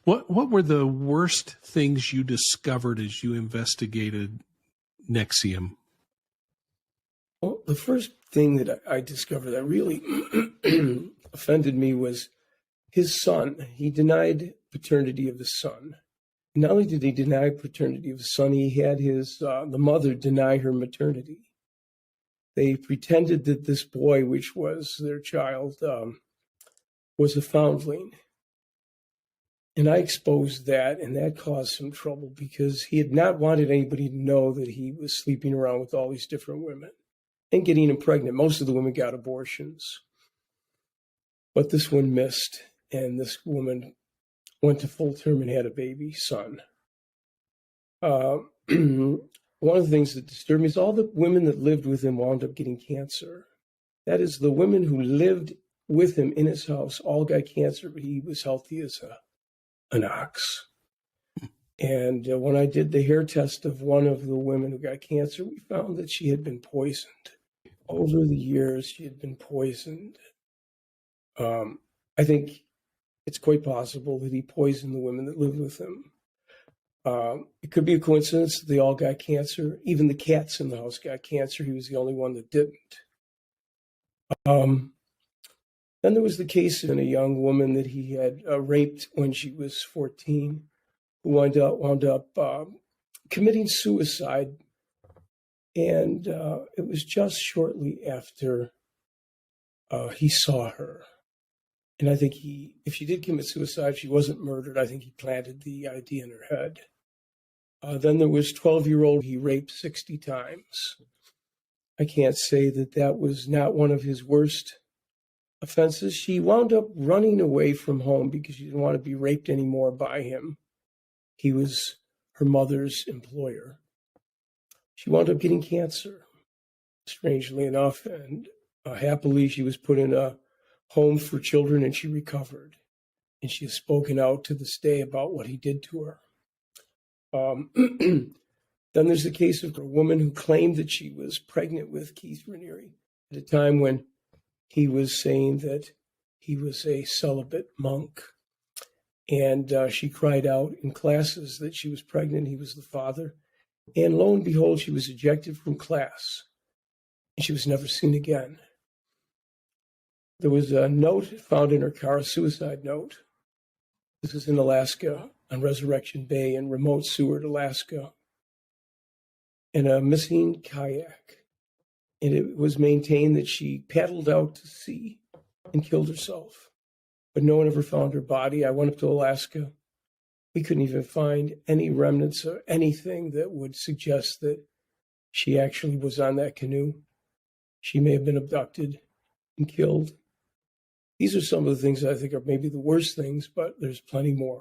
What were the worst things you discovered as you investigated NXIVM? Well, the first thing that I discovered that really offended me was his son. He denied paternity of his son. Not only did he deny paternity of his son, he had the mother deny her maternity. They pretended that this boy, which was their child, was a foundling. And I exposed that, and that caused some trouble because he had not wanted anybody to know that he was sleeping around with all these different women and getting them pregnant. Most of the women got abortions. But this one missed, and this woman went to full term and had a baby son. One of the things that disturbed me is all the women that lived with him wound up getting cancer. That is, the women who lived with him in his house all got cancer, but he was healthy as an ox. And when I did the hair test of one of the women who got cancer, we found that she had been poisoned. Over the years, she had been poisoned. I think it's quite possible that he poisoned the women that lived with him. It could be a coincidence that they all got cancer. Even the cats in the house got cancer. He was the only one that didn't. Then there was the case of a young woman that he had raped when she was 14, who wound up committing suicide. And it was just shortly after he saw her. And I think if she did commit suicide, she wasn't murdered. I think he planted the idea in her head. Then there was 12-year-old he raped 60 times. I can't say that was not one of his worst offenses. She wound up running away from home because she didn't want to be raped anymore by him. He was her mother's employer. She wound up getting cancer, strangely enough, and happily she was put in a home for children and she recovered. And she has spoken out to this day about what he did to her. Then there's the case of a woman who claimed that she was pregnant with Keith Raniere at a time when he was saying that he was a celibate monk. And she cried out in classes that she was pregnant. He was the father. And lo and behold, she was ejected from class. And she was never seen again. There was a note found in her car, a suicide note. This is in Alaska, on Resurrection Bay in remote Seward, Alaska. And a missing kayak. And it was maintained that she paddled out to sea and killed herself. But no one ever found her body. I went up to Alaska. We couldn't even find any remnants or anything that would suggest that she actually was on that canoe. She may have been abducted and killed. These are some of the things I think are maybe the worst things, but there's plenty more.